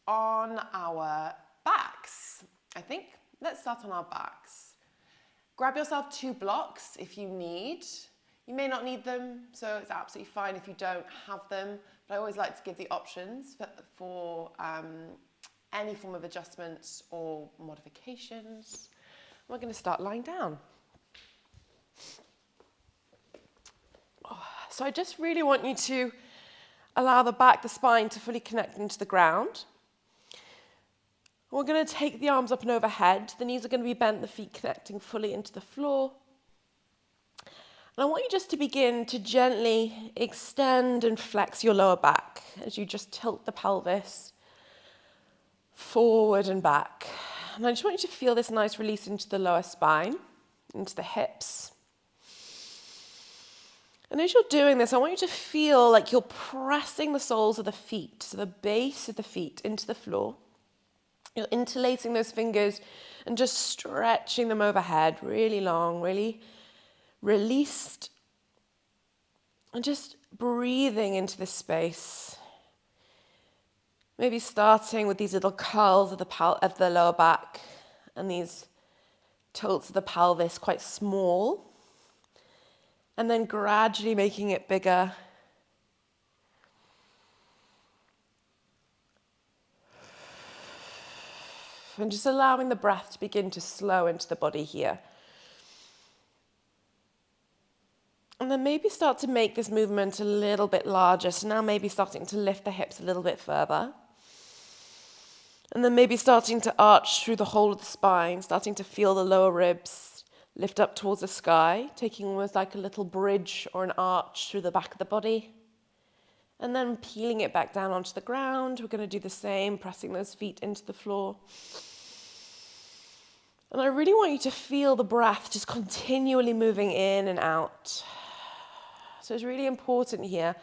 on our backs, I think. Let's start on our backs. Grab yourself 2 blocks if you need. You may not need them, so it's absolutely fine if you don't have them. But I always like to give the options for any form of adjustments or modifications. We're going to start lying down. So I just really want you to allow the back, the spine to fully connect into the ground. We're going to take the arms up and overhead. The knees are going to be bent, the feet connecting fully into the floor. And I want you just to begin to gently extend and flex your lower back as you just tilt the pelvis forward and back. And I just want you to feel this nice release into the lower spine, into the hips. And as you're doing this, I want you to feel like you're pressing the soles of the feet, so the base of the feet into the floor. You're interlacing those fingers and just stretching them overhead, really long, really released. And just breathing into this space. Maybe starting with these little curls of the lower back and these tilts of the pelvis, quite small. And then gradually making it bigger. And just allowing the breath to begin to slow into the body here. And then maybe start to make this movement a little bit larger. So now maybe starting to lift the hips a little bit further. And then maybe starting to arch through the whole of the spine, starting to feel the lower ribs lift up towards the sky, taking almost like a little bridge or an arch through the back of the body. And then peeling it back down onto the ground. We're going to do the same, pressing those feet into the floor. And I really want you to feel the breath just continually moving in and out. So it's really important here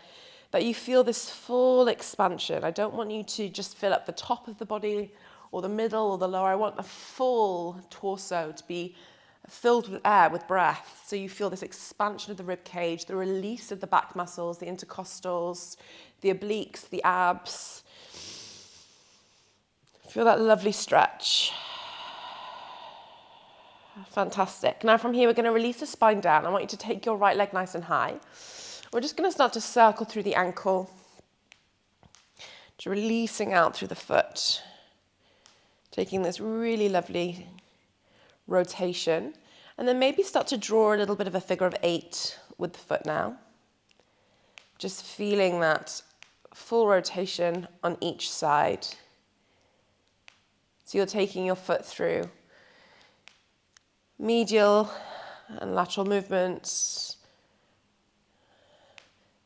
that you feel this full expansion. I don't want you to just fill up the top of the body or the middle or the lower. I want the full torso to be filled with air, with breath. So you feel this expansion of the rib cage, the release of the back muscles, the intercostals, the obliques, the abs. Feel that lovely stretch. Fantastic. Now from here, we're going to release the spine down. I want you to take your right leg nice and high. We're just going to start to circle through the ankle, just releasing out through the foot, taking this really lovely rotation, and then maybe start to draw a little bit of a figure of 8 with the foot now. Just feeling that full rotation on each side. So you're taking your foot through medial and lateral movements.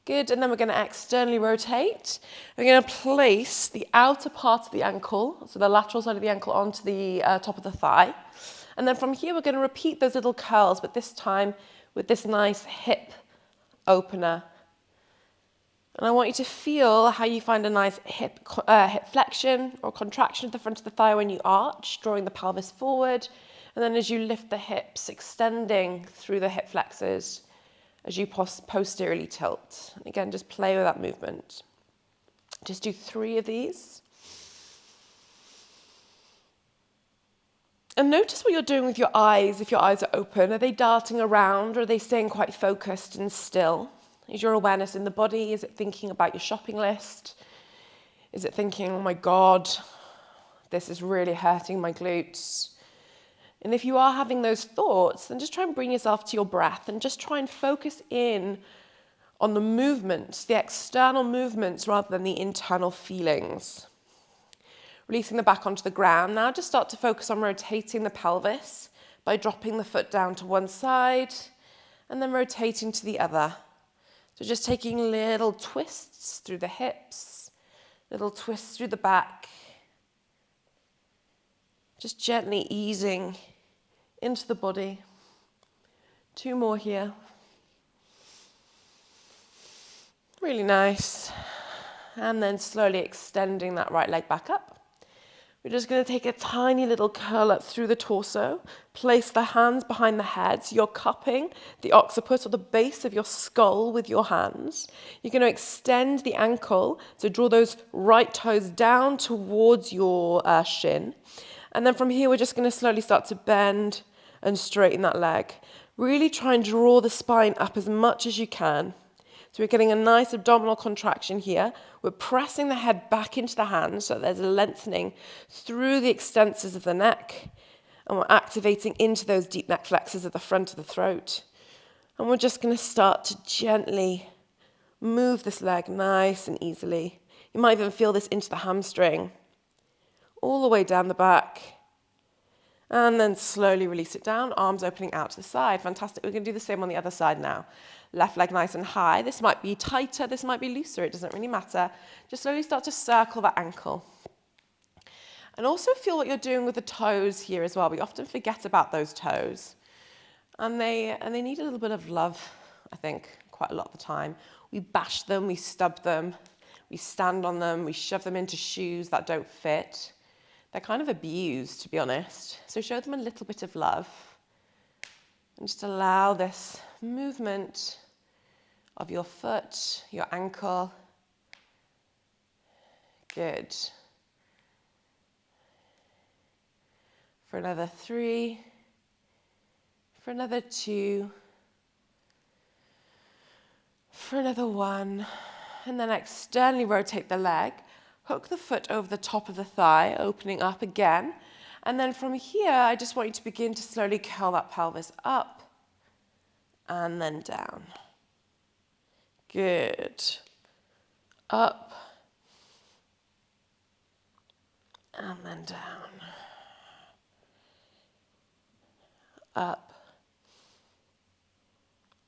Good, and then we're going to externally rotate. We're going to place the outer part of the ankle, so the lateral side of the ankle, onto the top of the thigh. And then from here, we're going to repeat those little curls, but this time with this nice hip opener. And I want you to feel how you find a nice hip flexion or contraction of the front of the thigh when you arch, drawing the pelvis forward. And then as you lift the hips, extending through the hip flexors as you posteriorly tilt. And again, just play with that movement. Just do 3 of these. And notice what you're doing with your eyes if your eyes are open. Are they darting around or are they staying quite focused and still? Is your awareness in the body? Is it thinking about your shopping list? Is it thinking, oh my God, this is really hurting my glutes? And if you are having those thoughts, then just try and bring yourself to your breath and just try and focus in on the movements, the external movements rather than the internal feelings. Releasing the back onto the ground. Now just start to focus on rotating the pelvis by dropping the foot down to one side and then rotating to the other. So just taking little twists through the hips, little twists through the back. Just gently easing into the body. 2 more here. Really nice. And then slowly extending that right leg back up. We're just going to take a tiny little curl up through the torso, place the hands behind the head, so you're cupping the occiput or the base of your skull with your hands. You're going to extend the ankle, so draw those right toes down towards your shin. And then from here, we're just going to slowly start to bend and straighten that leg. Really try and draw the spine up as much as you can. So we're getting a nice abdominal contraction here. We're pressing the head back into the hands so there's a lengthening through the extensors of the neck. And we're activating into those deep neck flexors at the front of the throat. And we're just going to start to gently move this leg nice and easily. You might even feel this into the hamstring, all the way down the back. And then slowly release it down, arms opening out to the side. Fantastic. We're going to do the same on the other side now. Left leg nice and high. This might be tighter, this might be looser. It doesn't really matter. Just slowly start to circle that ankle. And also feel what you're doing with the toes here as well. We often forget about those toes. And they need a little bit of love, I think, quite a lot of the time. We bash them, we stub them, we stand on them, we shove them into shoes that don't fit. They're kind of abused, to be honest. So show them a little bit of love. And just allow this movement of your foot, your ankle. Good. For another 3. For another 2. For another 1. And then externally rotate the leg. Hook the foot over the top of the thigh, opening up again. And then from here, I just want you to begin to slowly curl that pelvis up and then down. Good. Up and then down. Up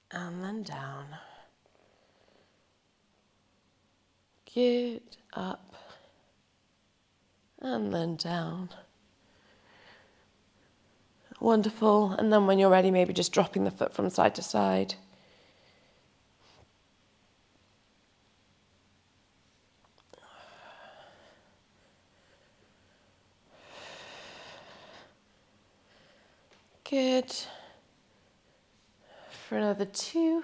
and then down. Good. Up and then down. Wonderful. And then when you're ready, maybe just dropping the foot from side to side. Good. For another 2.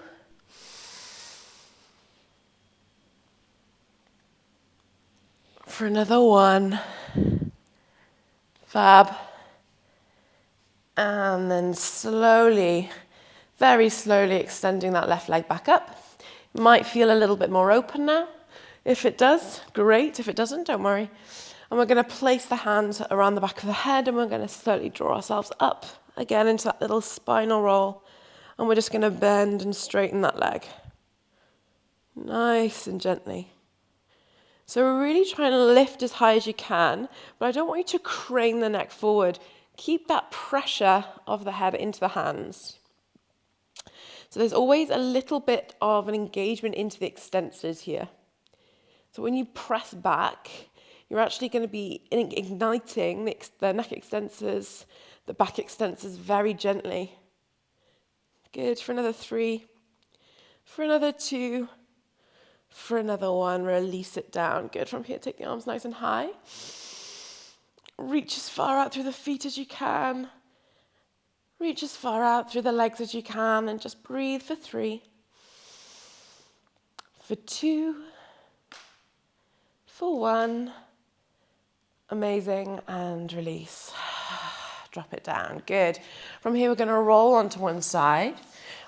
For another 1. Fab. And then slowly, very slowly extending that left leg back up. Might feel a little bit more open now. If it does, great. If it doesn't, don't worry. And we're going to place the hands around the back of the head and we're going to slowly draw ourselves up again into that little spinal roll. And we're just going to bend and straighten that leg. Nice and gently. So we're really trying to lift as high as you can, but I don't want you to crane the neck forward. Keep that pressure of the head into the hands. So there's always a little bit of an engagement into the extensors here. So when you press back, you're actually going to be igniting the neck extensors, the back extensors very gently. Good. For another 3. For another 2. For another 1, release it down. Good. From here, take the arms nice and high. Reach as far out through the feet as you can. Reach as far out through the legs as you can and just breathe for 3. For 2. For 1. Amazing. And release. Drop it down. Good. From here, we're going to roll onto one side.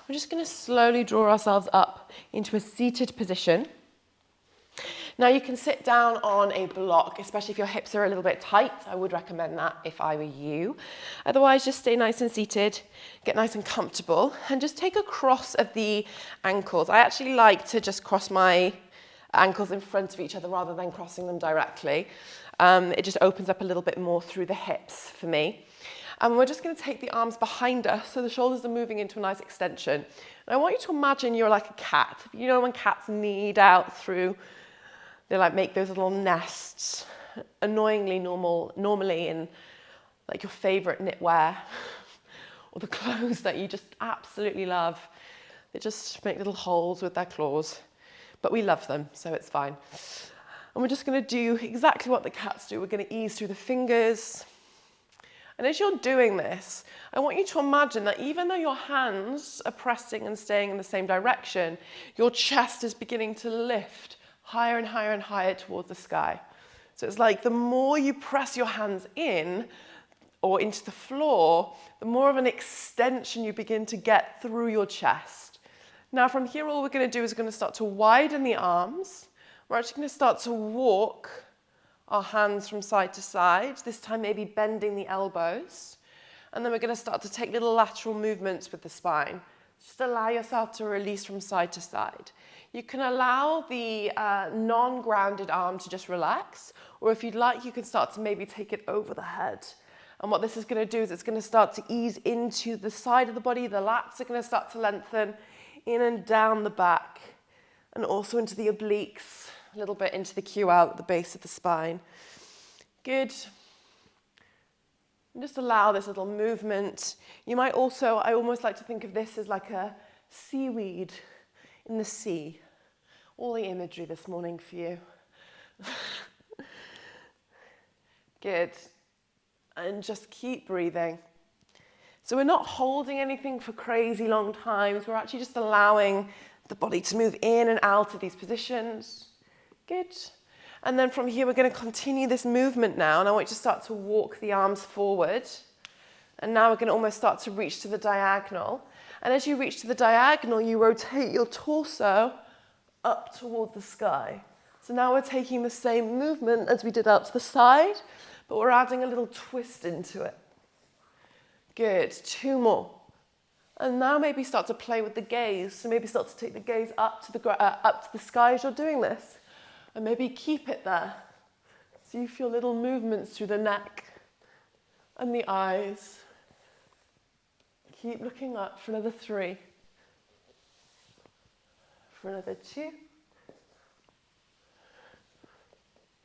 We're just going to slowly draw ourselves up into a seated position. Now you can sit down on a block, especially if your hips are a little bit tight. I would recommend that if I were you. Otherwise, just stay nice and seated, get nice and comfortable, and just take a cross of the ankles. I actually like to just cross my ankles in front of each other rather than crossing them directly. It just opens up a little bit more through the hips for me. And we're just going to take the arms behind us so the shoulders are moving into a nice extension. And I want you to imagine you're like a cat. You know when cats knead out through, they like make those little nests, annoyingly normally in like your favorite knitwear or the clothes that you just absolutely love. They just make little holes with their claws, but we love them, so it's fine. And we're just going to do exactly what the cats do. We're going to ease through the fingers. And as you're doing this, I want you to imagine that even though your hands are pressing and staying in the same direction, your chest is beginning to lift higher and higher and higher towards the sky. So it's like the more you press your hands in or into the floor, the more of an extension you begin to get through your chest. Now from here, all we're going to do is we're going to start to widen the arms. We're actually going to start to walk our hands from side to side, this time maybe bending the elbows. And then we're going to start to take little lateral movements with the spine. Just allow yourself to release from side to side. You can allow the non-grounded arm to just relax, or if you'd like, you can start to maybe take it over the head. And what this is going to do is it's going to start to ease into the side of the body. The lats are going to start to lengthen in and down the back, and also into the obliques, a little bit into the QL at the base of the spine. Good. And just allow this little movement. You might also, I almost like to think of this as like a seaweed in the sea. All the imagery this morning for you. Good. And just keep breathing. So we're not holding anything for crazy long times. We're actually just allowing the body to move in and out of these positions. Good. And then from here, we're going to continue this movement now. And I want you to start to walk the arms forward. And now we're going to almost start to reach to the diagonal. And as you reach to the diagonal, you rotate your torso up towards the sky. So now we're taking the same movement as we did out to the side, but we're adding a little twist into it. Good. 2 more. And now maybe start to play with the gaze. So maybe start to take the gaze up to the sky as you're doing this. And maybe keep it there. So you feel little movements through the neck and the eyes. Keep looking up for another 3. For another 2.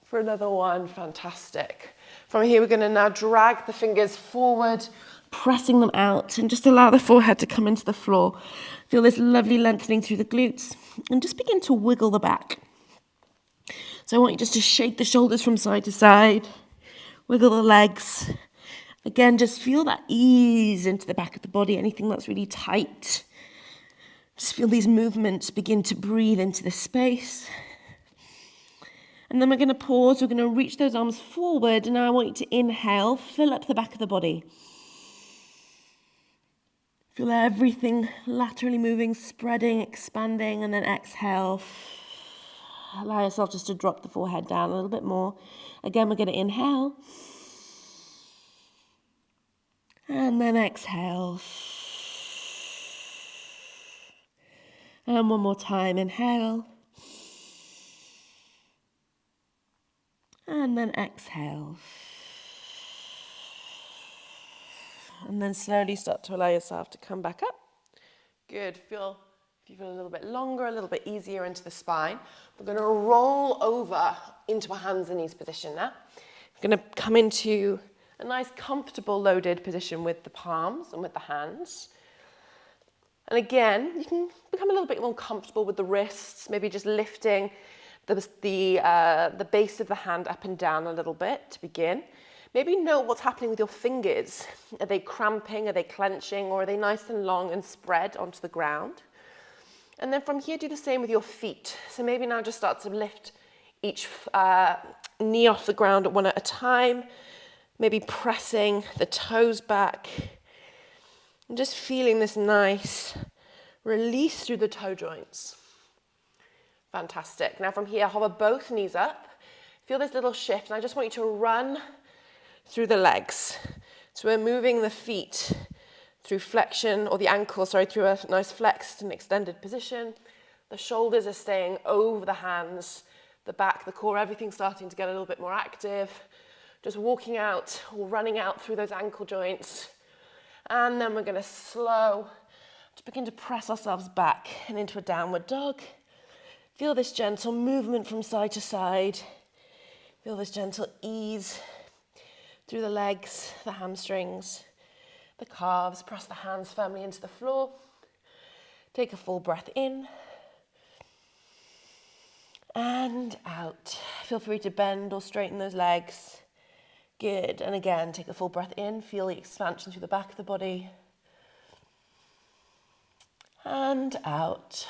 For another 1. Fantastic. From here, we're going to now drag the fingers forward, pressing them out, and just allow the forehead to come into the floor. Feel this lovely lengthening through the glutes, and just begin to wiggle the back. So I want you just to shake the shoulders from side to side, wiggle the legs. Again, just feel that ease into the back of the body, anything that's really tight. Just feel these movements begin to breathe into the space. And then we're going to pause, we're going to reach those arms forward, and now I want you to inhale, fill up the back of the body. Feel everything laterally moving, spreading, expanding, and then exhale. Allow yourself just to drop the forehead down a little bit more. Again, we're going to inhale. And then exhale. And one more time, inhale. And then exhale. And then slowly start to allow yourself to come back up. Good. If you feel a little bit longer, a little bit easier into the spine. We're going to roll over into a hands and knees position now. We're going to come into a nice comfortable loaded position with the palms and with the hands. And again, you can become a little bit more comfortable with the wrists, maybe just lifting the base of the hand up and down a little bit to begin. Maybe note what's happening with your fingers. Are they cramping, are they clenching, or are they nice and long and spread onto the ground? And then from here, do the same with your feet. So maybe now just start to lift each knee off the ground one at a time, maybe pressing the toes back, and just feeling this nice release through the toe joints. Fantastic. Now from here, hover both knees up. Feel this little shift, and I just want you to run through the legs. So we're moving the feet through flexion, or the ankle, through a nice flexed and extended position. The shoulders are staying over the hands, the back, the core, everything's starting to get a little bit more active. Just walking out or running out through those ankle joints. And then we're going to slow to begin to press ourselves back and into a downward dog. Feel this gentle movement from side to side. Feel this gentle ease through the legs, the hamstrings, the calves. Press the hands firmly into the floor. Take a full breath in and out. Feel free to bend or straighten those legs. Good. And again, take a full breath in. Feel the expansion through the back of the body. And out.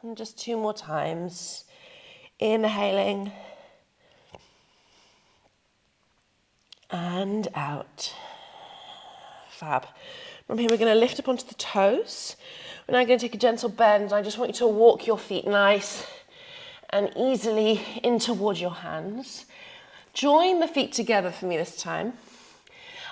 And just 2 more times. Inhaling. And out. Fab. From here, we're going to lift up onto the toes. We're now going to take a gentle bend. I just want you to walk your feet nice and easily in towards your hands. Join the feet together for me this time.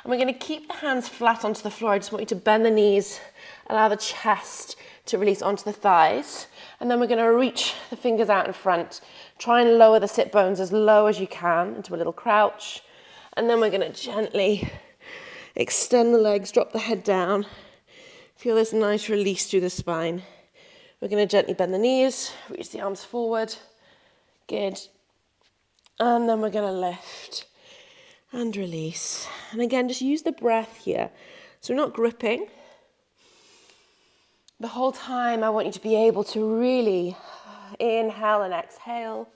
And we're going to keep the hands flat onto the floor. I just want you to bend the knees, allow the chest to release onto the thighs. And then we're going to reach the fingers out in front. Try and lower the sit bones as low as you can into a little crouch. And then we're going to gently extend the legs, drop the head down. Feel this nice release through the spine. We're going to gently bend the knees, reach the arms forward. Good. And then we're going to lift and release. And again, just use the breath here. So we're not gripping. The whole time, I want you to be able to really inhale and exhale.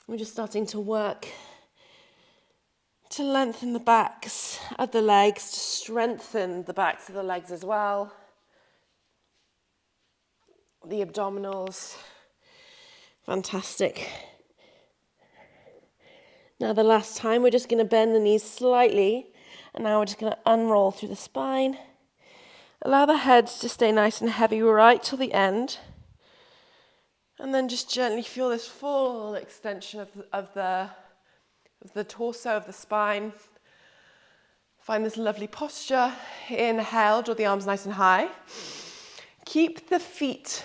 We're just starting to work to lengthen the backs of the legs, to strengthen the backs of the legs as well. The abdominals. Fantastic. Now the last time, we're just going to bend the knees slightly, and now we're just going to unroll through the spine. Allow the head to stay nice and heavy right till the end. And then just gently feel this full extension of the torso, of the spine. Find this lovely posture. Inhale, draw the arms nice and high. Keep the feet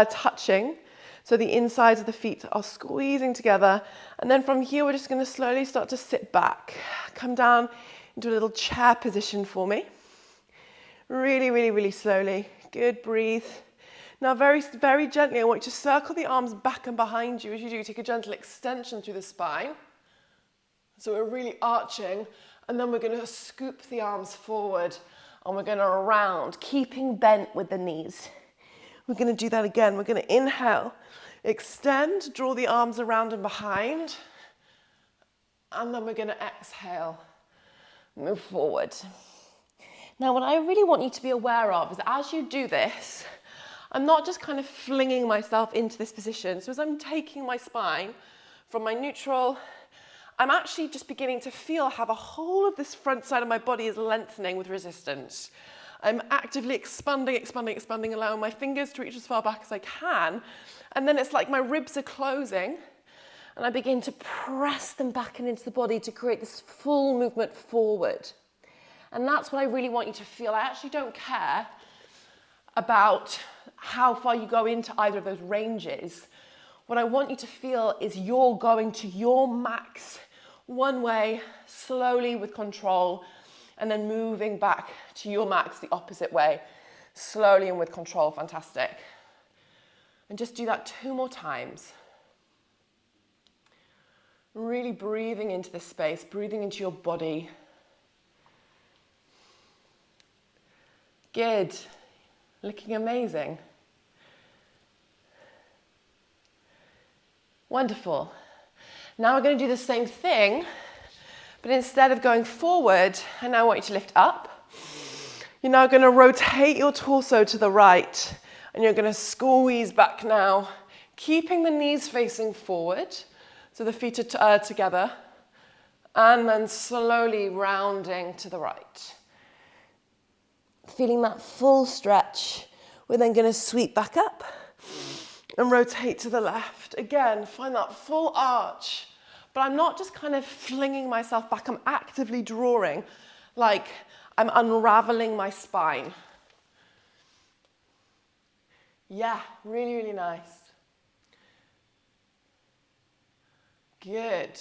touching, so the insides of the feet are squeezing together. And then from here, we're just going to slowly start to sit back. Come down into a little chair position for me. Really, really, really slowly. Good, breathe. Now very, very gently, I want you to circle the arms back and behind you. As you do, take a gentle extension through the spine. So we're really arching, and then we're going to scoop the arms forward, and we're going to round, keeping bent with the knees. We're going to do that again. We're going to inhale, extend, draw the arms around and behind, and then we're going to exhale, move forward. Now, what I really want you to be aware of is as you do this, I'm not just kind of flinging myself into this position. So as I'm taking my spine from my neutral, I'm actually just beginning to feel how the whole of this front side of my body is lengthening with resistance. I'm actively expanding, expanding, expanding, allowing my fingers to reach as far back as I can. And then it's like my ribs are closing, and I begin to press them back and into the body to create this full movement forward. And that's what I really want you to feel. I actually don't care about how far you go into either of those ranges. What I want you to feel is you're going to your max one way, slowly with control, and then moving back to your max the opposite way, slowly and with control. Fantastic. And just do that 2 more times. Really breathing into the space, breathing into your body. Good. Looking amazing. Wonderful. Now we're going to do the same thing, but instead of going forward, I now want you to lift up. You're now going to rotate your torso to the right, and you're going to squeeze back now, keeping the knees facing forward, so the feet are together, and then slowly rounding to the right. Feeling that full stretch, we're then going to sweep back up and rotate to the left. Again, find that full arch. But I'm not just kind of flinging myself back. I'm actively drawing, like I'm unraveling my spine. Yeah, really, really nice. Good.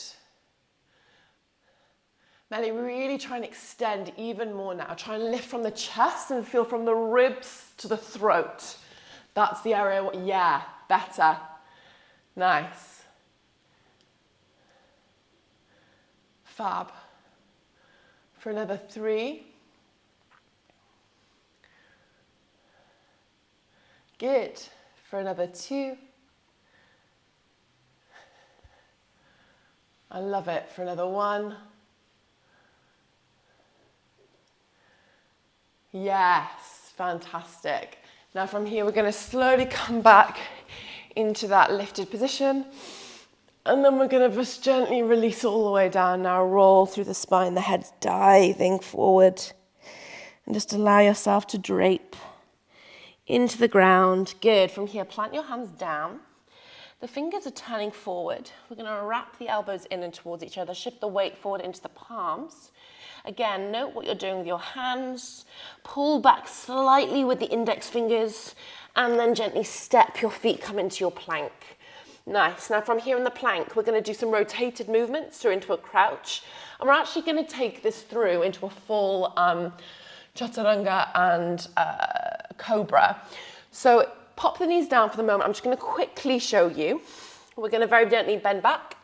Melly, really try and extend even more now. Try and lift from the chest and feel from the ribs to the throat. That's the area, yeah, better. Nice. Fab. For another 3. Good. For another 2. I love it. For another one. Yes, fantastic. Now from here, we're going to slowly come back into that lifted position. And then we're going to just gently release all the way down. Now roll through the spine, the head's diving forward. And just allow yourself to drape into the ground. Good. From here, plant your hands down. The fingers are turning forward. We're going to wrap the elbows in and towards each other. Shift the weight forward into the palms. Again, note what you're doing with your hands. Pull back slightly with the index fingers and then gently step your feet, come into your plank. Nice. Now from here in the plank, we're going to do some rotated movements through into a crouch. And we're actually going to take this through into a full chaturanga and cobra. So pop the knees down for the moment. I'm just going to quickly show you. We're going to very gently bend back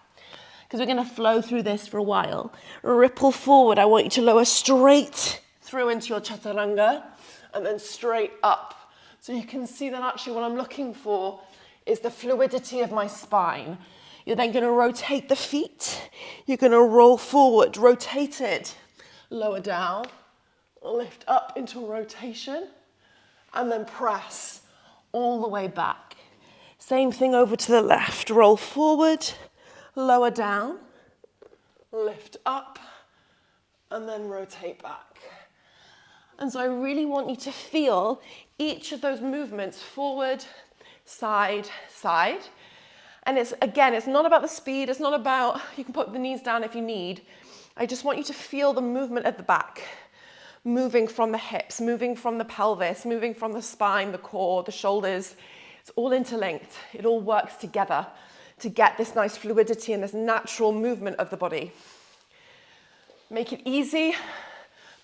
because we're going to flow through this for a while. Ripple forward. I want you to lower straight through into your chaturanga and then straight up. So you can see that actually what I'm looking for is the fluidity of my spine. You're then going to rotate the feet. You're going to roll forward, rotate it, lower down, lift up into rotation, and then press all the way back. Same thing over to the left. Roll forward, lower down, lift up, and then rotate back. And so I really want you to feel each of those movements forward, side, side. And it's not about the speed. It's not about, you can put the knees down if you need. I just want you to feel the movement at the back, moving from the hips, moving from the pelvis, moving from the spine, the core, the shoulders. It's all interlinked. It all works together to get this nice fluidity and this natural movement of the body. Make it easy,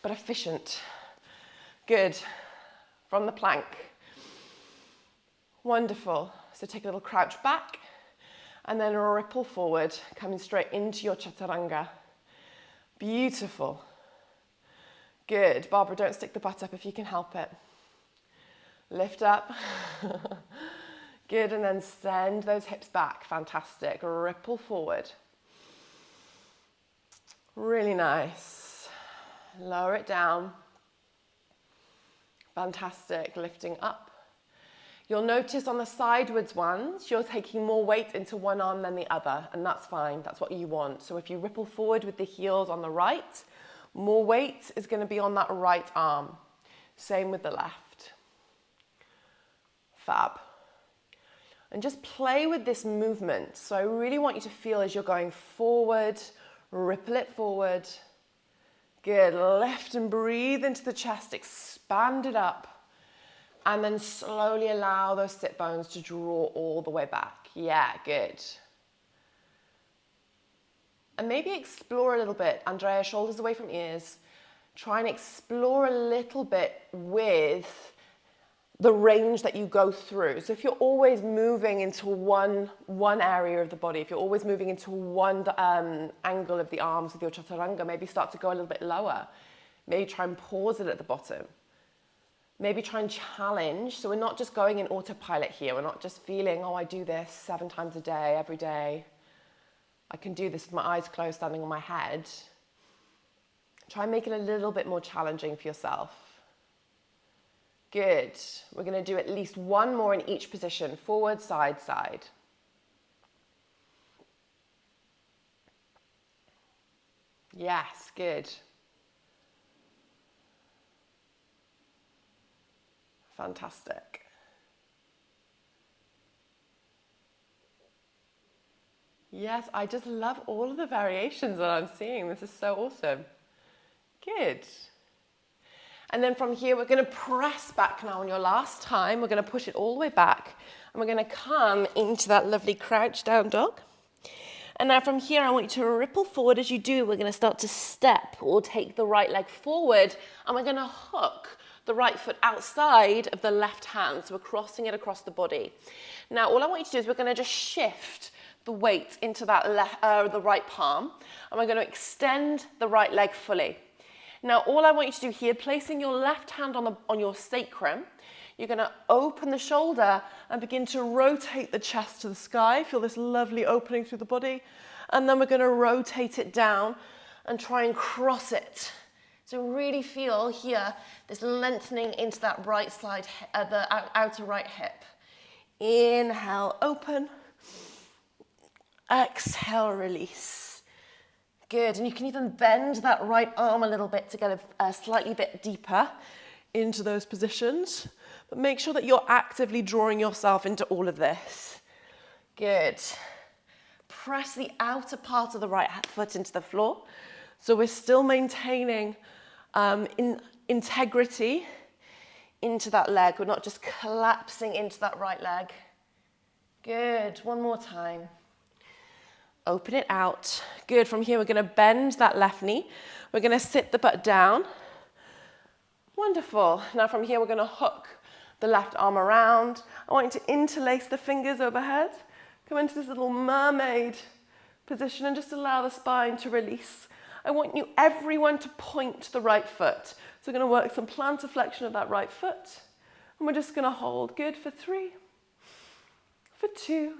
but efficient. Good. From the plank. Wonderful. So take a little crouch back and then ripple forward, coming straight into your chaturanga. Beautiful. Good. Barbara, don't stick the butt up if you can help it. Lift up. Good. And then send those hips back. Fantastic. Ripple forward. Really nice. Lower it down. Fantastic. Lifting up. You'll notice on the sidewards ones, you're taking more weight into one arm than the other, and that's fine. That's what you want. So if you ripple forward with the heels on the right, more weight is going to be on that right arm. Same with the left. Fab. And just play with this movement. So I really want you to feel as you're going forward, ripple it forward. Good. Lift and breathe into the chest, expand it up. And then slowly allow those sit bones to draw all the way back. Yeah, good. And maybe explore a little bit. Andrea, shoulders away from ears. Try and explore a little bit with the range that you go through. So if you're always moving into one area of the body, if you're always moving into one angle of the arms with your chaturanga, maybe start to go a little bit lower. Maybe try and pause it at the bottom. Maybe try and challenge. So we're not just going in autopilot here. We're not just feeling, oh, I do this 7 times a day, every day. I can do this with my eyes closed, standing on my head. Try and make it a little bit more challenging for yourself. Good. We're going to do at least one more in each position. Forward, side, side. Yes, good. Fantastic. Yes, I just love all of the variations that I'm seeing. This is so awesome. Good. And then from here, we're going to press back now on your last time. We're going to push it all the way back. And we're going to come into that lovely crouch down dog. And now from here, I want you to ripple forward. As you do, we're going to start to step or take the right leg forward. And we're going to hook the right foot outside of the left hand. So we're crossing it across the body. Now, all I want you to do is we're going to just shift the weight into that the right palm. And we're going to extend the right leg fully. Now, all I want you to do here, placing your left hand on your sacrum, you're going to open the shoulder and begin to rotate the chest to the sky. Feel this lovely opening through the body. And then we're going to rotate it down and try and cross it. So really feel here this lengthening into that right side, the outer right hip. Inhale, open. Exhale, release. Good, and you can even bend that right arm a little bit to get a slightly bit deeper into those positions. But make sure that you're actively drawing yourself into all of this. Good. Press the outer part of the right foot into the floor. So we're still maintaining integrity into that leg. We're not just collapsing into that right leg. Good, one more time. Open it out. Good, from here we're going to bend that left knee. We're going to sit the butt down. Wonderful. Now from here we're going to hook the left arm around. I want you to interlace the fingers overhead. Come into this little mermaid position and just allow the spine to release. I want everyone to point to the right foot. So we're going to work some plantar flexion of that right foot. And we're just going to hold. Good, for 3, for 2,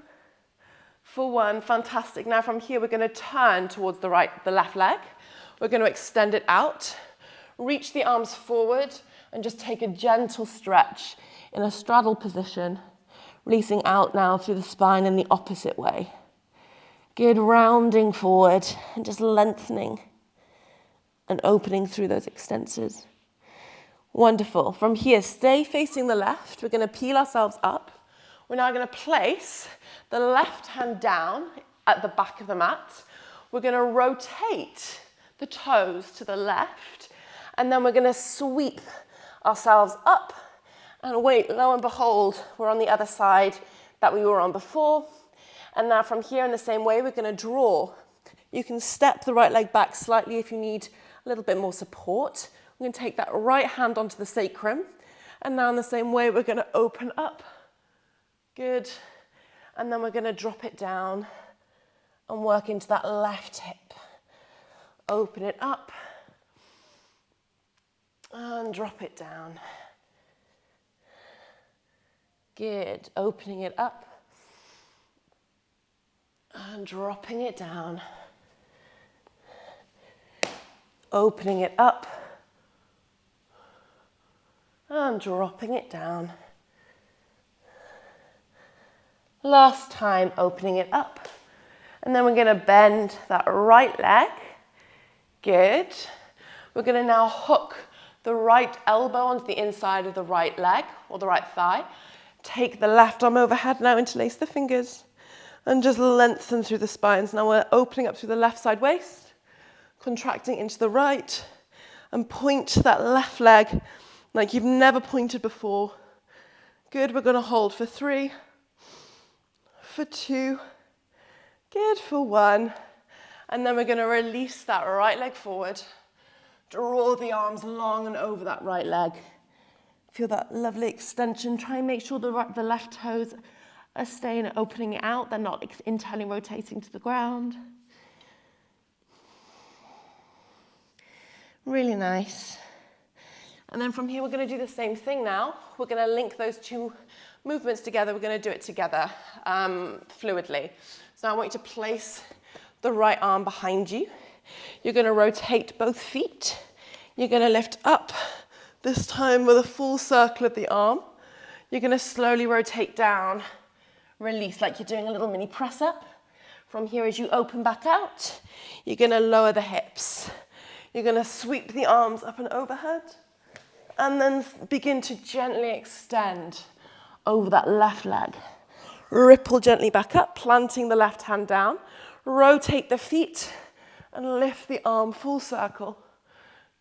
for 1. Fantastic. Now from here, we're going to turn towards the left leg. We're going to extend it out. Reach the arms forward and just take a gentle stretch in a straddle position, releasing out now through the spine in the opposite way. Good, rounding forward and just lengthening and opening through those extensors. Wonderful. From here, stay facing the left. We're going to peel ourselves up. We're now going to place the left hand down at the back of the mat. We're going to rotate the toes to the left, and then we're going to sweep ourselves up. And wait, lo and behold, we're on the other side that we were on before. And now from here, in the same way, we're going to draw. You can step the right leg back slightly if you need a little bit more support. We're going to take that right hand onto the sacrum. And now in the same way, we're going to open up. Good. And then we're going to drop it down and work into that left hip. Open it up and drop it down. Good. Opening it up and dropping it down. Opening it up and dropping it down. Last time, opening it up. And then we're going to bend that right leg. Good. We're going to now hook the right elbow onto the inside of the right leg or the right thigh. Take the left arm overhead, now interlace the fingers and just lengthen through the spines. Now we're opening up through the left side waist, contracting into the right, and point that left leg like you've never pointed before. Good, we're going to hold for 3, for 2, good, for 1. And then we're going to release that right leg forward. Draw the arms long and over that right leg. Feel that lovely extension. Try and make sure the left toes are staying and opening it out. They're not internally rotating to the ground. Really nice. And then from here, we're going to do the same thing now. We're going to link those two movements together. We're going to do it together fluidly. So I want you to place the right arm behind you. You're going to rotate both feet. You're going to lift up, this time with a full circle of the arm. You're going to slowly rotate down, release like you're doing a little mini press up. From here, as you open back out, you're going to lower the hips. You're going to sweep the arms up and overhead, and then begin to gently extend over that left leg. Ripple gently back up, planting the left hand down. Rotate the feet and lift the arm full circle.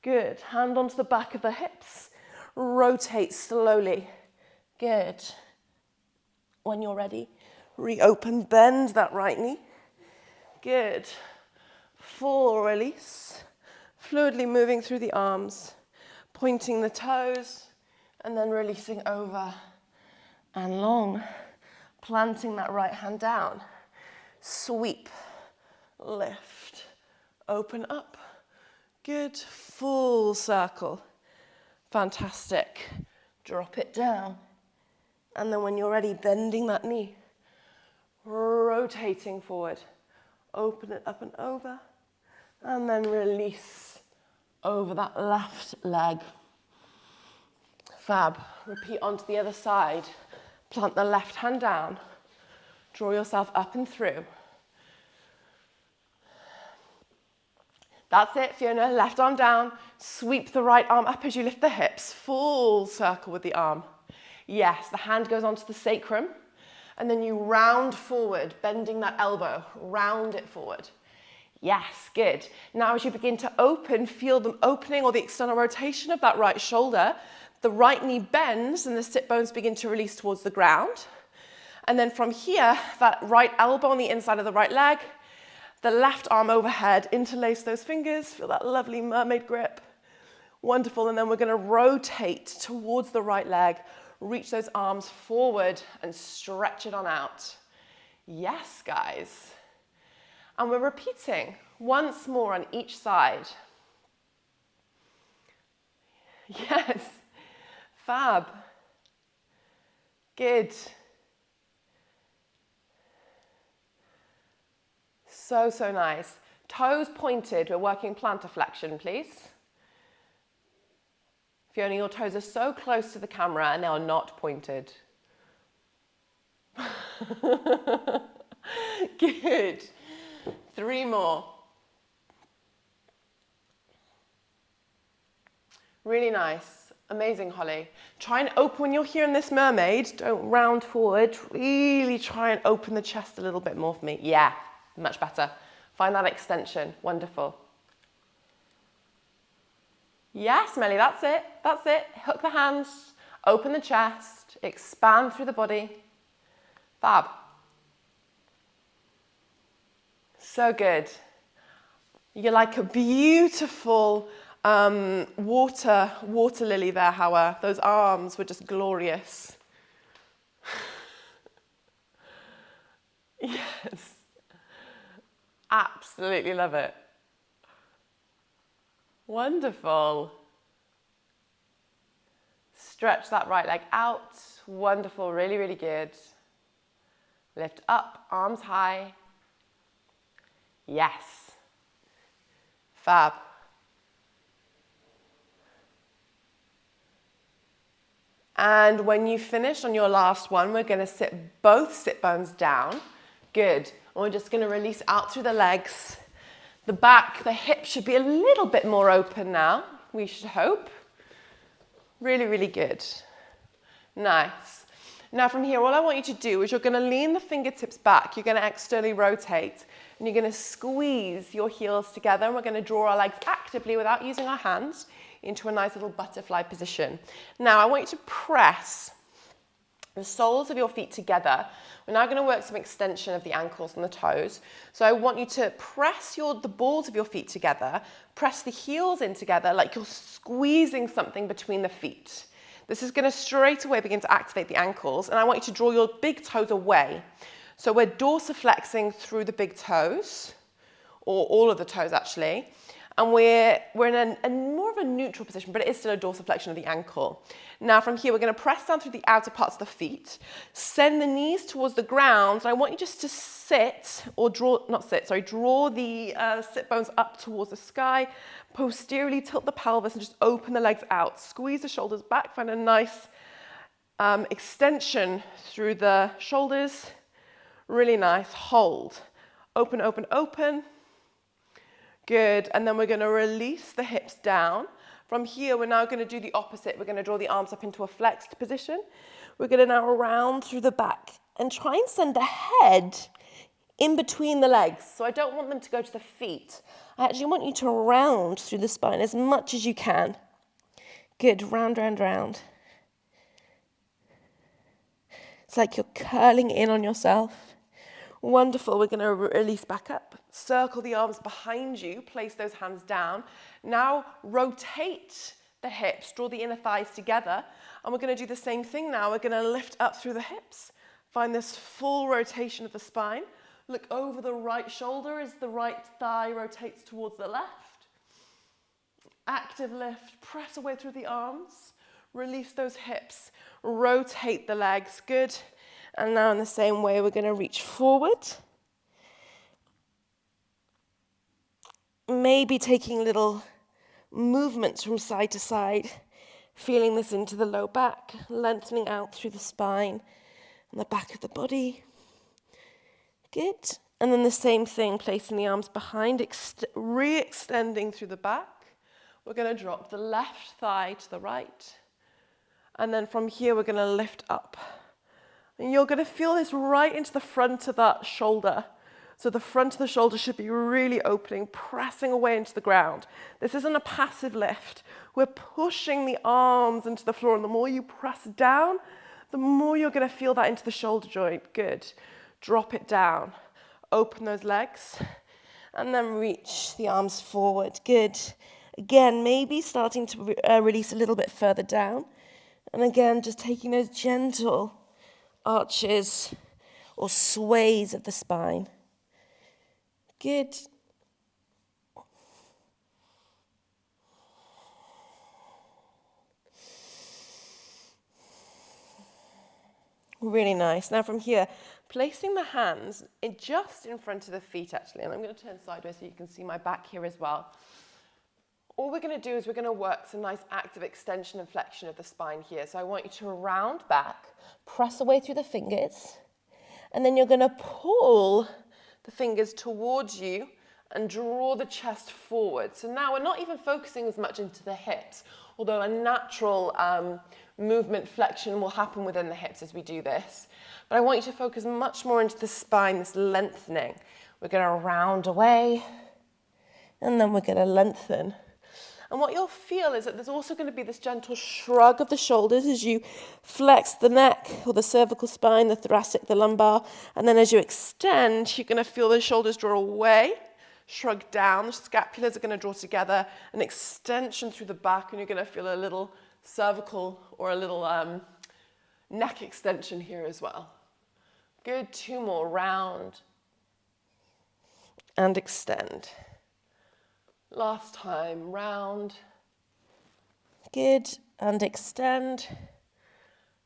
Good. Hand onto the back of the hips. Rotate slowly. Good. When you're ready, reopen, bend that right knee. Good. Full release. Fluidly moving through the arms, pointing the toes, and then releasing over and long. Planting that right hand down. Sweep. Lift, open up. Good, full circle. Fantastic. Drop it down. And then when you're ready, bending that knee, rotating forward, Open it up and over. And then release over that left leg. Fab. Repeat onto the other side. Plant the left hand down. Draw yourself up and through. That's it, Fiona. Left arm down. Sweep the right arm up as you lift the hips. Full circle with the arm. Yes, the hand goes onto the sacrum. And then you round forward, bending that elbow. Round it forward. Yes, good. Now as you begin to open, feel the opening or the external rotation of that right shoulder. The right knee bends and the sit bones begin to release towards the ground. And then from here, that right elbow on the inside of the right leg, the left arm overhead, interlace those fingers, feel that lovely mermaid grip. Wonderful, and then we're gonna rotate towards the right leg, reach those arms forward and stretch it on out. Yes, guys. And we're repeating once more on each side. Yes, fab. Good. So, so nice. Toes pointed, we're working plantar flexion, please. Fiona, your toes are so close to the camera and they are not pointed. Good. 3 more. Really nice. Amazing, Holly. Try and open when you're here in this mermaid. Don't round forward. Really try and open the chest a little bit more for me. Yeah, much better. Find that extension. Wonderful. Yes, Melly, that's it. That's it. Hook the hands, open the chest, expand through the body. Fab. So good. You're like a beautiful water lily there, Hawa. Those arms were just glorious. Yes. Absolutely love it. Wonderful. Stretch that right leg out. Wonderful, really, really good. Lift up, arms high. Yes. Fab. And when you finish on your last one, we're going to sit both sit bones down. Good. And we're just going to release out through the legs. The back, the hips should be a little bit more open now, we should hope. Really, really good. Nice. Now from here, all I want you to do is you're going to lean the fingertips back. You're going to externally rotate. And you're going to squeeze your heels together. And we're going to draw our legs actively without using our hands into a nice little butterfly position. Now I want you to press the soles of your feet together. We're now going to work some extension of the ankles and the toes. So I want you to press the balls of your feet together, press the heels in together like you're squeezing something between the feet. This is going to straight away begin to activate the ankles, and I want you to draw your big toes away. So we're dorsiflexing through the big toes, or all of the toes actually, and we're in a more of a neutral position, but it is still a dorsiflexion of the ankle. Now from here, we're going to press down through the outer parts of the feet, send the knees towards the ground, and I want you just to sit, or draw the sit bones up towards the sky, posteriorly tilt the pelvis and just open the legs out. Squeeze the shoulders back, find a nice extension through the shoulders. Really nice, hold. Open, open, open. Good, and then we're going to release the hips down. From here, we're now going to do the opposite. We're going to draw the arms up into a flexed position. We're going to now round through the back and try and send the head in between the legs. So I don't want them to go to the feet. I actually want you to round through the spine as much as you can. Good, round, round, round. It's like you're curling in on yourself. Wonderful, we're going to release back up. Circle the arms behind you, place those hands down. Now rotate the hips, draw the inner thighs together. And we're going to do the same thing now. We're going to lift up through the hips. Find this full rotation of the spine. Look over the right shoulder as the right thigh rotates towards the left. Active lift, press away through the arms. Release those hips, rotate the legs, good. And now in the same way, we're going to reach forward. maybe taking little movements from side to side, feeling this into the low back, lengthening out through the spine and the back of the body. Good. And then the same thing, placing the arms behind, re-extending through the back. We're going to drop the left thigh to the right. And then from here, we're going to lift up. And you're going to feel this right into the front of that shoulder. So the front of the shoulder should be really opening, pressing away into the ground. This isn't a passive lift. We're pushing the arms into the floor. And the more you press down, the more you're going to feel that into the shoulder joint. Good. Drop it down. Open those legs. And then reach the arms forward. Good. Again, maybe starting to release a little bit further down. And again, just taking those gentle arches or sways of the spine. Good. Really nice. Now from here, placing the hands just in front of the feet actually, and I'm going to turn sideways so you can see my back here as well. All we're going to do is we're going to work some nice active extension and flexion of the spine here. So I want you to round back, press away through the fingers, and then you're going to pull the fingers towards you and draw the chest forward. So now we're not even focusing as much into the hips, although a natural movement flexion will happen within the hips as we do this. But I want you to focus much more into the spine, this lengthening. We're going to round away, and then we're going to lengthen. And what you'll feel is that there's also going to be this gentle shrug of the shoulders as you flex the neck or the cervical spine, the thoracic, the lumbar. And then as you extend, you're going to feel the shoulders draw away, shrug down. The scapulas are going to draw together, an extension through the back, and you're going to feel a little cervical or a little neck extension here as well. Good. 2 more. Round and extend. Last time, round. Good, and extend.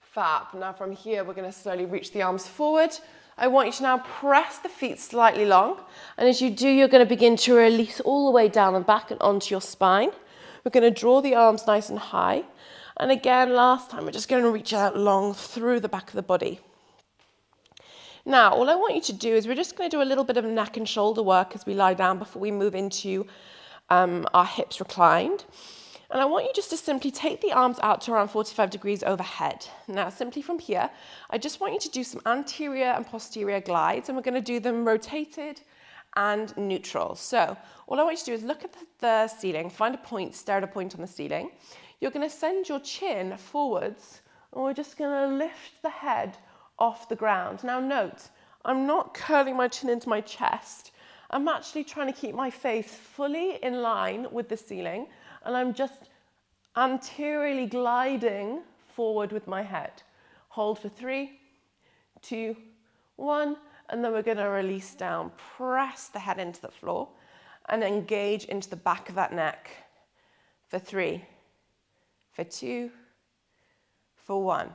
Fab. Now from here, we're going to slowly reach the arms forward. I want you to now press the feet slightly long. And as you do, you're going to begin to release all the way down and back and onto your spine. We're going to draw the arms nice and high. And again, last time, we're just going to reach out long through the back of the body. Now, all I want you to do is we're just going to do a little bit of neck and shoulder work as we lie down before we move into our hips reclined. And I want you just to simply take the arms out to around 45 degrees overhead. Now, simply from here, I just want you to do some anterior and posterior glides, and we're going to do them rotated and neutral. So all I want you to do is look at the ceiling, find a point, stare at a point on the ceiling. You're going to send your chin forwards, and we're just going to lift the head off the ground. Now note, I'm not curling my chin into my chest. I'm actually trying to keep my face fully in line with the ceiling, and I'm just anteriorly gliding forward with my head. Hold for 3, 2, 1, and then we're going to release down. Press the head into the floor and engage into the back of that neck for 3, for 2, for 1.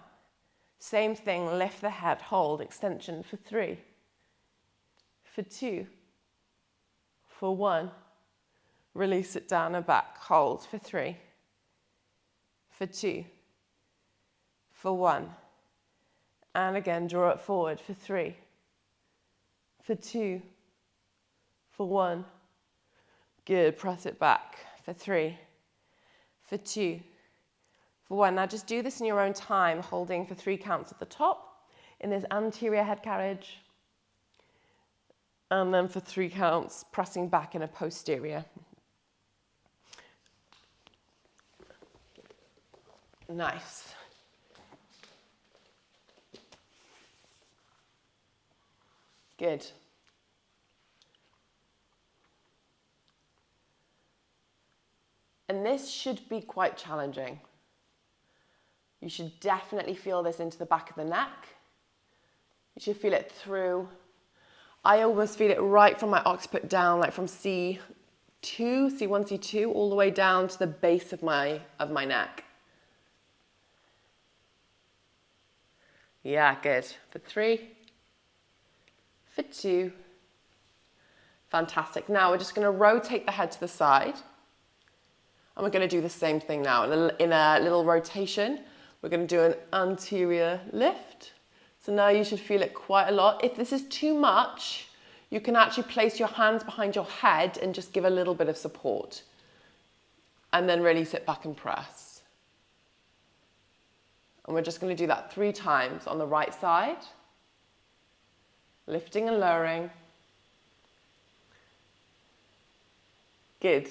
Same thing, lift the head, hold, extension for 3, for 2, for 1, release it down and back, hold for 3, for 2, for 1, and again draw it forward for 3, for 2, for 1, good, press it back for 3, for 2, for 1. Now just do this in your own time, holding for 3 counts at the top in this anterior head carriage. And then for 3 counts, pressing back in a posterior. Nice. Good. And this should be quite challenging. You should definitely feel this into the back of the neck. You should feel it through. I almost feel it right from my occiput down, like from C2, C1, C2, all the way down to the base of my neck. Yeah, good. For 3, for 2, Fantastic. Now we're just going to rotate the head to the side. And we're going to do the same thing now. In a little rotation, we're going to do an anterior lift. So now you should feel it quite a lot. If this is too much, you can actually place your hands behind your head and just give a little bit of support. And then really sit back and press. And we're just going to do that 3 times on the right side. Lifting and lowering. Good.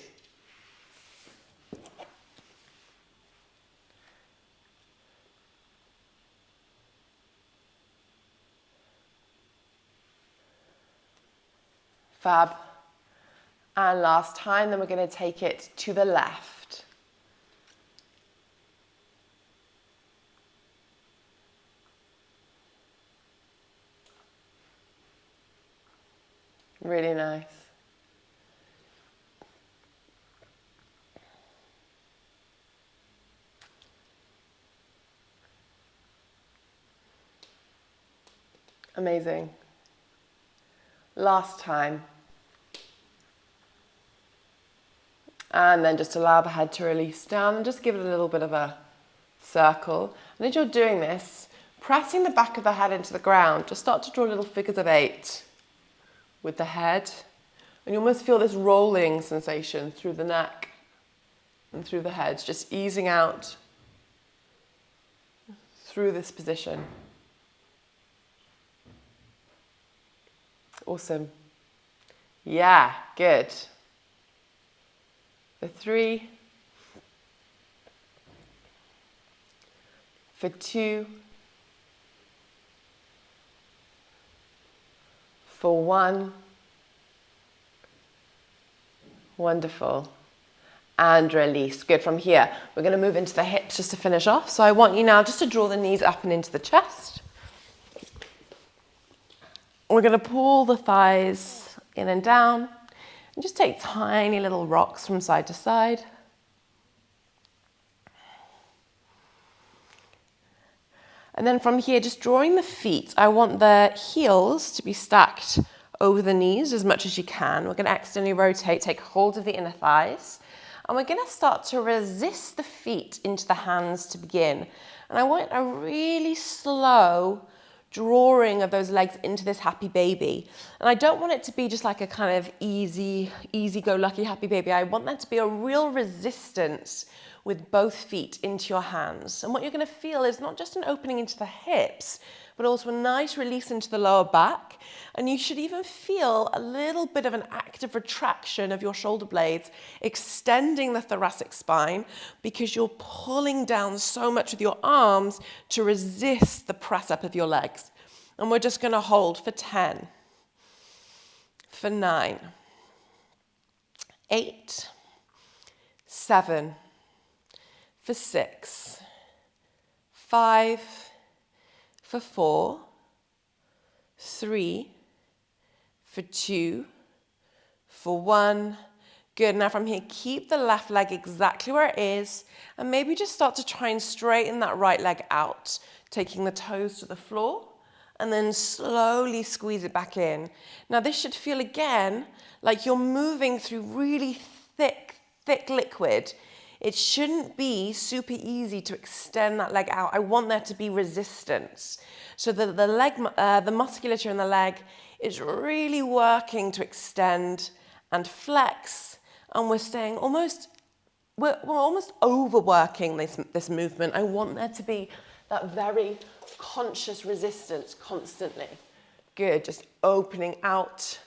Fab. And last time, then we're going to take it to the left. Really nice. Amazing. Last time. And then just allow the head to release down and just give it a little bit of a circle. And as you're doing this, pressing the back of the head into the ground, just start to draw little figures of 8 with the head. And you almost feel this rolling sensation through the neck and through the head, just easing out through this position. Awesome. Yeah, good. For 3, for 2, for 1. Wonderful. And release. Good. From here, we're going to move into the hips just to finish off. So I want you now just to draw the knees up and into the chest. We're going to pull the thighs in and down. And just take tiny little rocks from side to side. And then from here, just drawing the feet. I want the heels to be stacked over the knees as much as you can. We're going to externally rotate, take hold of the inner thighs. And we're going to start to resist the feet into the hands to begin. And I want a really slow drawing of those legs into this happy baby. And I don't want it to be just like a kind of easy-go-lucky happy baby. I want there to be a real resistance with both feet into your hands. And what you're going to feel is not just an opening into the hips, but also a nice release into the lower back. And you should even feel a little bit of an active retraction of your shoulder blades, extending the thoracic spine, because you're pulling down so much with your arms to resist the press up of your legs. And we're just going to hold for 10, for 9, 8, 7, for 6, 5, for 4, 3, for 2, for 1. Good. Now from here, keep the left leg exactly where it is, and maybe just start to try and straighten that right leg out, taking the toes to the floor, and then slowly squeeze it back in. Now this should feel again like you're moving through really thick liquid. It shouldn't be super easy to extend that leg out. I want there to be resistance. So the musculature in the leg is really working to extend and flex. And we're staying we're almost overworking this movement. I want there to be that very conscious resistance constantly. Good, just opening out,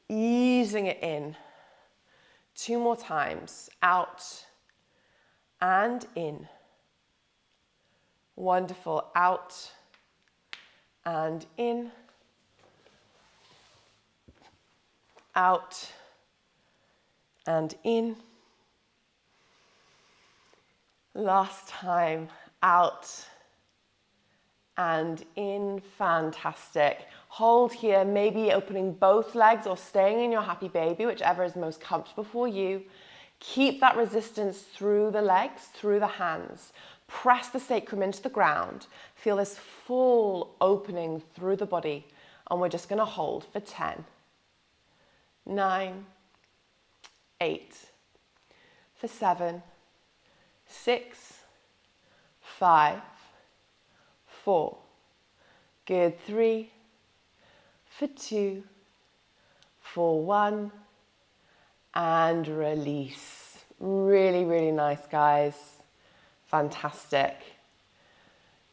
easing it in. 2 more times, out and in. Wonderful, out and in. Out and in. Last time, out and in. Fantastic. Hold here, maybe opening both legs or staying in your happy baby, whichever is most comfortable for you. Keep that resistance through the legs, through the hands. Press the sacrum into the ground. Feel this full opening through the body. And we're just going to hold for 10, 9, 8, for 7, 6, 5, 4, good, 3, for 2, for 1, and release. Really, really nice, guys. Fantastic.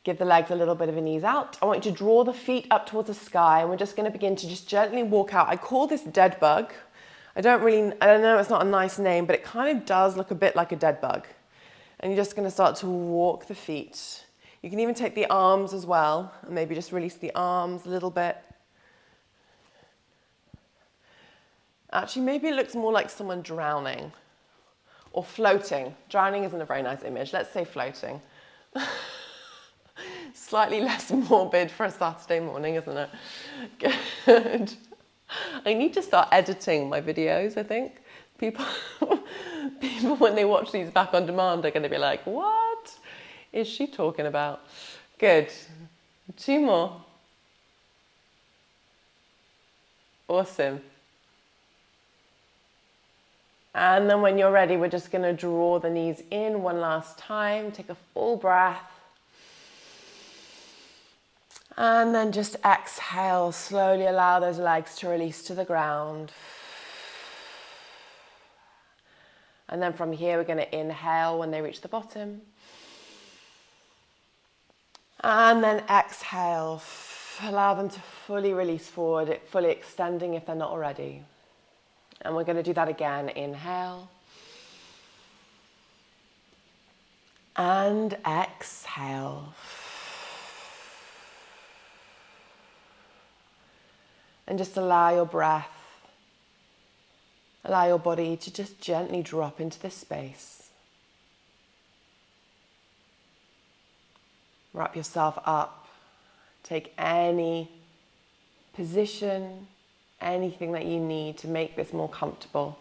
Give the legs a little bit of an ease out. I want you to draw the feet up towards the sky, and we're just going to begin to just gently walk out. I call this dead bug. I don't know, it's not a nice name, but it kind of does look a bit like a dead bug. And you're just going to start to walk the feet. You can even take the arms as well, and maybe just release the arms a little bit. Actually, maybe it looks more like someone drowning or floating. Drowning isn't a very nice image. Let's say floating. Slightly less morbid for a Saturday morning, isn't it? Good. I need to start editing my videos, I think. People when they watch these back on demand are going to be like, what is she talking about? Good. 2 more. Awesome. And then when you're ready, we're just going to draw the knees in one last time. Take a full breath. And then just exhale, slowly allow those legs to release to the ground. And then from here, we're going to inhale when they reach the bottom. And then exhale, allow them to fully release forward, fully extending if they're not already. And we're going to do that again. Inhale. And exhale. And just allow your breath, allow your body to just gently drop into this space. Wrap yourself up. Take any position, anything that you need to make this more comfortable,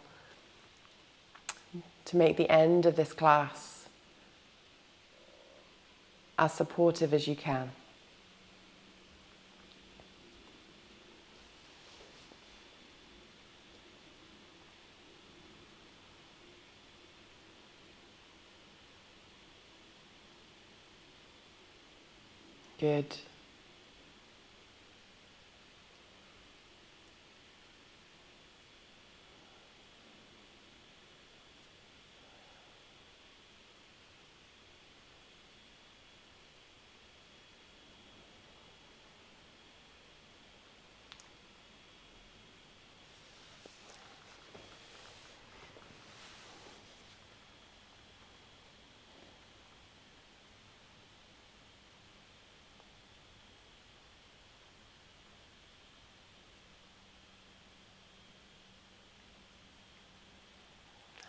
to make the end of this class as supportive as you can. Good.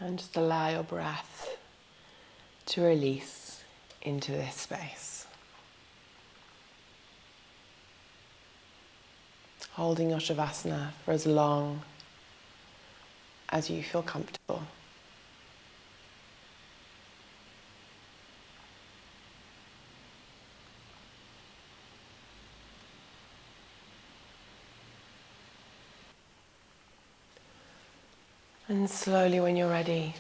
And just allow your breath to release into this space. Holding your Shavasana for as long as you feel comfortable. And slowly, when you're ready,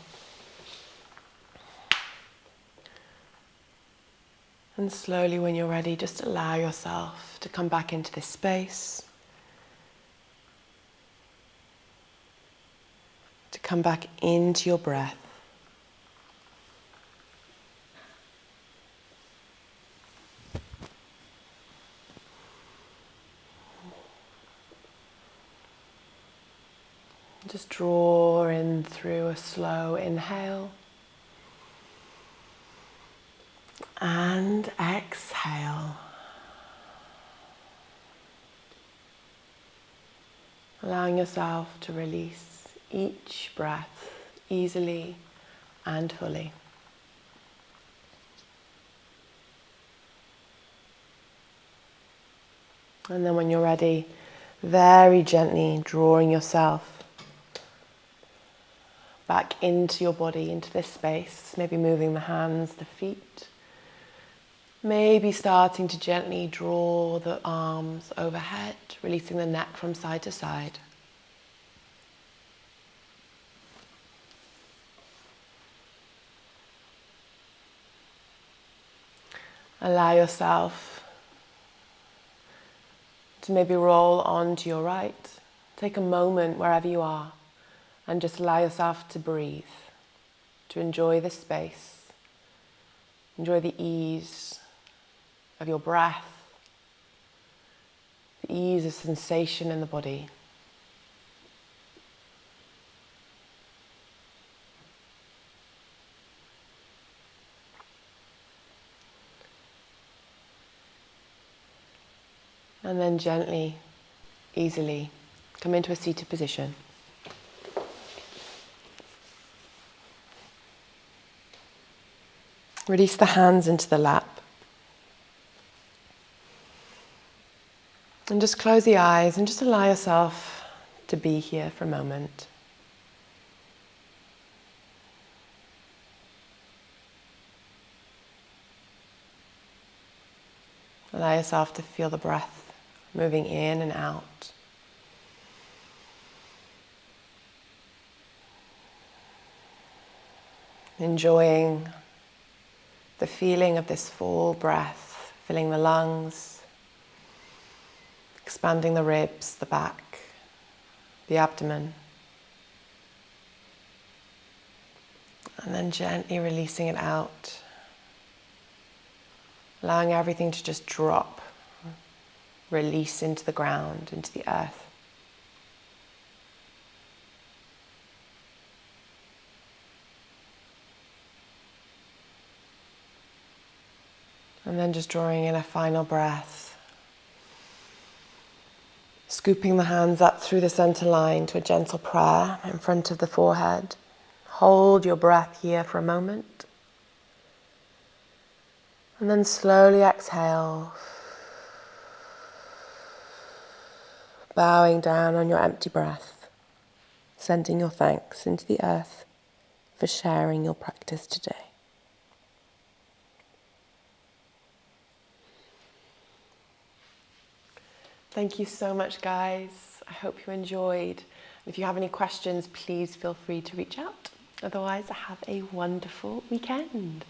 just allow yourself to come back into this space, to come back into your breath. Just draw in through a slow inhale and exhale. Allowing yourself to release each breath easily and fully. And then when you're ready, very gently drawing yourself back into your body, into this space, maybe moving the hands, the feet, maybe starting to gently draw the arms overhead, releasing the neck from side to side. Allow yourself to maybe roll on to your right. Take a moment wherever you are and just allow yourself to breathe, to enjoy the space, enjoy the ease of your breath, the ease of sensation in the body. And then gently, easily, come into a seated position. Release the hands into the lap. And just close the eyes and just allow yourself to be here for a moment. Allow yourself to feel the breath moving in and out. Enjoying the feeling of this full breath, filling the lungs, expanding the ribs, the back, the abdomen. And then gently releasing it out, allowing everything to just drop, release into the ground, into the earth. And then just drawing in a final breath, scooping the hands up through the center line to a gentle prayer in front of the forehead. Hold your breath here for a moment. And then slowly exhale, bowing down on your empty breath, sending your thanks into the earth for sharing your practice today. Thank you so much, guys. I hope you enjoyed. If you have any questions, please feel free to reach out. Otherwise, have a wonderful weekend.